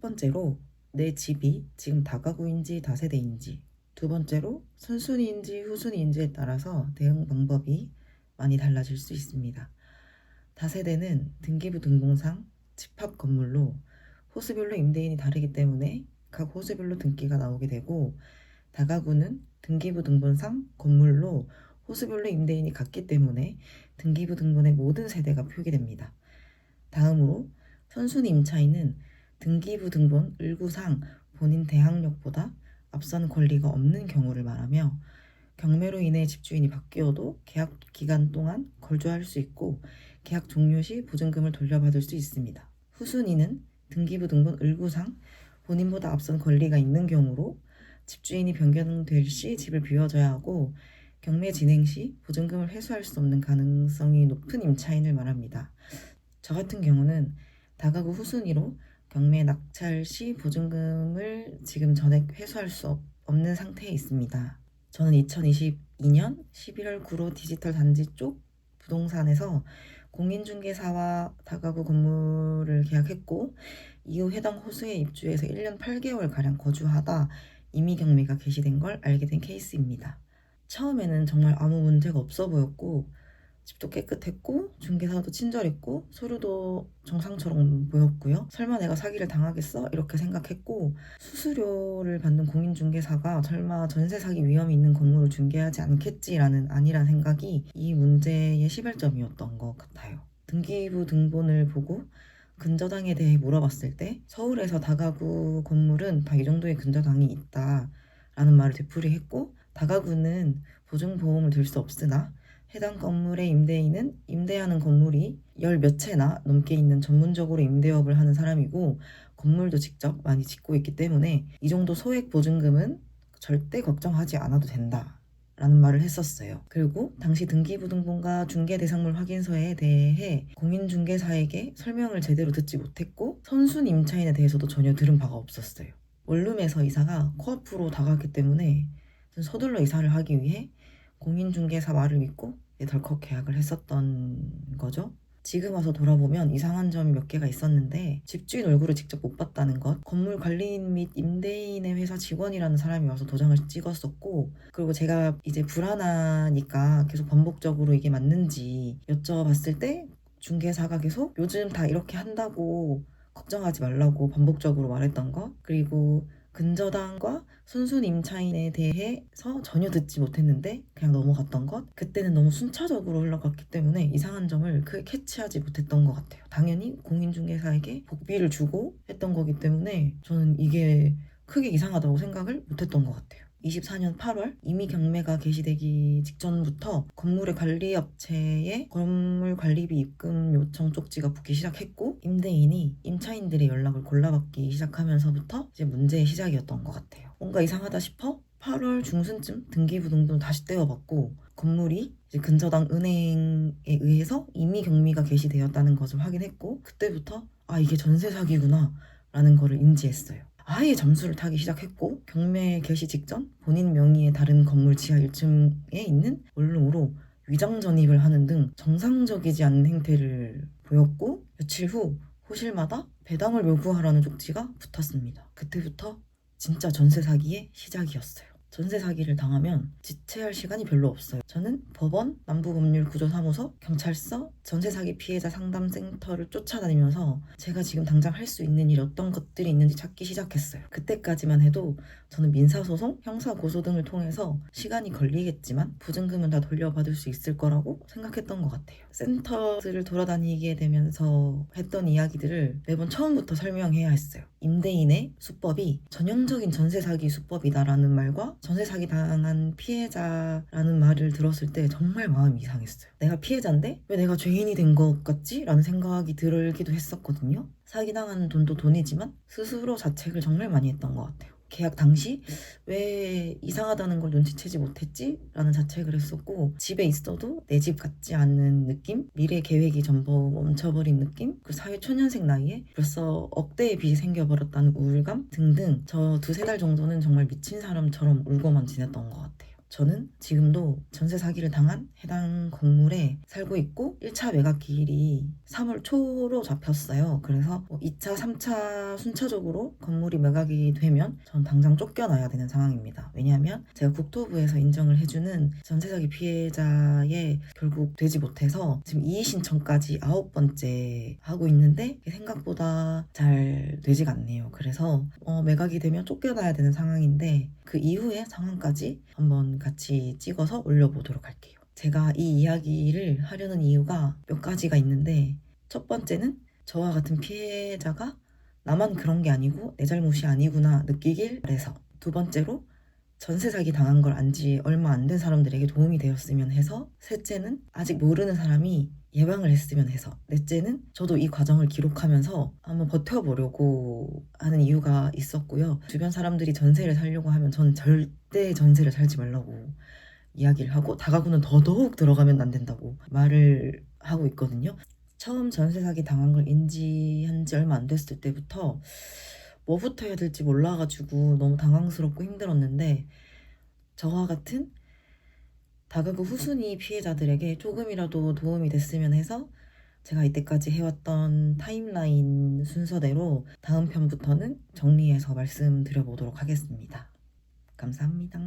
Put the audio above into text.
번째로 내 집이 지금 다가구인지 다세대인지, 두 번째로 선순위인지 후순위인지에 따라서 대응 방법이 많이 달라질 수 있습니다. 다세대는 등기부 등본상 집합 건물로 호수별로 임대인이 다르기 때문에 각 호수별로 등기가 나오게 되고, 다가구는 등기부 등본상 건물로 호수별로 임대인이 같기 때문에 등기부 등본의 모든 세대가 표기됩니다. 다음으로 선순위 임차인은 등기부 등본 을구상 본인 대항력보다 앞선 권리가 없는 경우를 말하며, 경매로 인해 집주인이 바뀌어도 계약 기간 동안 거주할 수 있고 계약 종료 시 보증금을 돌려받을 수 있습니다. 후순위는 등기부 등본 을구상 본인보다 앞선 권리가 있는 경우로 집주인이 변경될 시 집을 비워줘야 하고, 경매 진행 시 보증금을 회수할 수 없는 가능성이 높은 임차인을 말합니다. 저 같은 경우는 다가구 후순위로 경매 낙찰 시 보증금을 지금 전액 회수할 수 없는 상태에 있습니다. 저는 2022년 11월 구로 디지털 단지 쪽 부동산에서 공인중개사와 다가구 건물을 계약했고, 이후 해당 호수에 입주해서 1년 8개월가량 거주하다 임의 경매가 개시된 걸 알게 된 케이스입니다. 처음에는 정말 아무 문제가 없어 보였고, 집도 깨끗했고 중개사도 친절했고 서류도 정상처럼 보였고요. 설마 내가 사기를 당하겠어? 이렇게 생각했고, 수수료를 받는 공인중개사가 설마 전세 사기 위험이 있는 건물을 중개하지 않겠지라는 안일한 생각이 이 문제의 시발점이었던 것 같아요. 등기부 등본을 보고 근저당에 대해 물어봤을 때 서울에서 다가구 건물은 다 이 정도의 근저당이 있다라는 말을 되풀이했고, 다가구는 보증보험을 들 수 없으나 해당 건물의 임대인은 임대하는 건물이 열 몇 채나 넘게 있는 전문적으로 임대업을 하는 사람이고 건물도 직접 많이 짓고 있기 때문에 이 정도 소액 보증금은 절대 걱정하지 않아도 된다 라는 말을 했었어요. 그리고 당시 등기부등본과 중개대상물 확인서에 대해 공인중개사에게 설명을 제대로 듣지 못했고 선순 임차인에 대해서도 전혀 들은 바가 없었어요. 원룸에서 이사가 코앞으로 다가왔기 때문에 서둘러 이사를 하기 위해 공인중개사 말을 믿고 덜컥 계약을 했었던 거죠. 지금 와서 돌아보면 이상한 점이 몇 개가 있었는데, 집주인 얼굴을 직접 못 봤다는 것, 건물 관리인 및 임대인의 회사 직원이라는 사람이 와서 도장을 찍었었고, 그리고 제가 이제 불안하니까 계속 반복적으로 이게 맞는지 여쭤봤을 때 중개사가 계속 요즘 다 이렇게 한다고 걱정하지 말라고 반복적으로 말했던 것, 그리고 근저당과 순순 임차인에 대해서 전혀 듣지 못했는데 그냥 넘어갔던 것, 그때는 너무 순차적으로 흘러갔기 때문에 이상한 점을 크게 캐치하지 못했던 것 같아요. 당연히 공인중개사에게 복비를 주고 했던 거기 때문에 저는 이게 크게 이상하다고 생각을 못했던 것 같아요. 24년 8월 이미 경매가 개시되기 직전부터 건물의 관리업체에 건물 관리비 입금 요청 쪽지가 붙기 시작했고, 임대인이 임차인들의 연락을 골라받기 시작하면서부터 이제 문제의 시작이었던 것 같아요. 뭔가 이상하다 싶어 8월 중순쯤 등기부 등본을 다시 떼어봤고, 건물이 이제 근저당 은행에 의해서 이미 경매가 개시되었다는 것을 확인했고, 그때부터 아, 이게 전세 사기구나 라는 거를 인지했어요. 아예 점수를 타기 시작했고, 경매 개시 직전 본인 명의의 다른 건물 지하 1층에 있는 원룸으로 위장 전입을 하는 등 정상적이지 않은 행태를 보였고, 며칠 후 호실마다 배당을 요구하라는 쪽지가 붙었습니다. 그때부터 진짜 전세 사기의 시작이었어요. 전세 사기를 당하면 지체할 시간이 별로 없어요. 저는 법원, 남부법률구조사무소, 경찰서, 전세 사기 피해자 상담센터를 쫓아다니면서 제가 지금 당장 할 수 있는 일이 어떤 것들이 있는지 찾기 시작했어요. 그때까지만 해도 저는 민사소송, 형사고소 등을 통해서 시간이 걸리겠지만 보증금은 다 돌려받을 수 있을 거라고 생각했던 것 같아요. 센터들을 돌아다니게 되면서 했던 이야기들을 매번 처음부터 설명해야 했어요. 임대인의 수법이 전형적인 전세 사기 수법이다라는 말과 전세 사기 당한 피해자라는 말을 들었을 때 정말 마음이 이상했어요. 내가 피해자인데 왜 내가 죄인이 된 것 같지? 라는 생각이 들기도 했었거든요. 사기당한 돈도 돈이지만 스스로 자책을 정말 많이 했던 것 같아요. 계약 당시 왜 이상하다는 걸 눈치채지 못했지? 라는 자책을 했었고, 집에 있어도 내 집 같지 않은 느낌? 미래 계획이 전부 멈춰버린 느낌? 그 사회 초년생 나이에 벌써 억대의 빚이 생겨버렸다는 우울감 등등, 저 두세 달 정도는 정말 미친 사람처럼 울고만 지냈던 것 같아요. 저는 지금도 전세 사기를 당한 해당 건물에 살고 있고 1차 매각 기일이 3월 초로 잡혔어요. 그래서 2차, 3차 순차적으로 건물이 매각이 되면 전 당장 쫓겨나야 되는 상황입니다. 왜냐하면 제가 국토부에서 인정을 해주는 전세 사기 피해자에 결국 되지 못해서 지금 이의 신청까지 9번째 하고 있는데 생각보다 잘 되지가 않네요. 그래서 매각이 되면 쫓겨나야 되는 상황인데 그 이후의 상황까지 한번 같이 찍어서 올려보도록 할게요. 제가 이 이야기를 하려는 이유가 몇 가지가 있는데 첫 번째는 저와 같은 피해자가 나만 그런 게 아니고 내 잘못이 아니구나 느끼길 바래서, 두 번째로 전세 사기 당한 걸 안 지 얼마 안 된 사람들에게 도움이 되었으면 해서, 셋째는 아직 모르는 사람이 예방을 했으면 해서, 넷째는 저도 이 과정을 기록하면서 한번 버텨보려고 하는 이유가 있었고요. 주변 사람들이 전세를 살려고 하면 전 절대 전세를 살지 말라고 이야기를 하고 다가구는 더더욱 들어가면 안 된다고 말을 하고 있거든요. 처음 전세 사기 당한 걸 인지한 지 얼마 안 됐을 때부터 뭐부터 해야 될지 몰라가지고 너무 당황스럽고 힘들었는데, 저와 같은 다가구 후순위 피해자들에게 조금이라도 도움이 됐으면 해서 제가 이때까지 해왔던 타임라인 순서대로 다음 편부터는 정리해서 말씀드려보도록 하겠습니다. 감사합니다.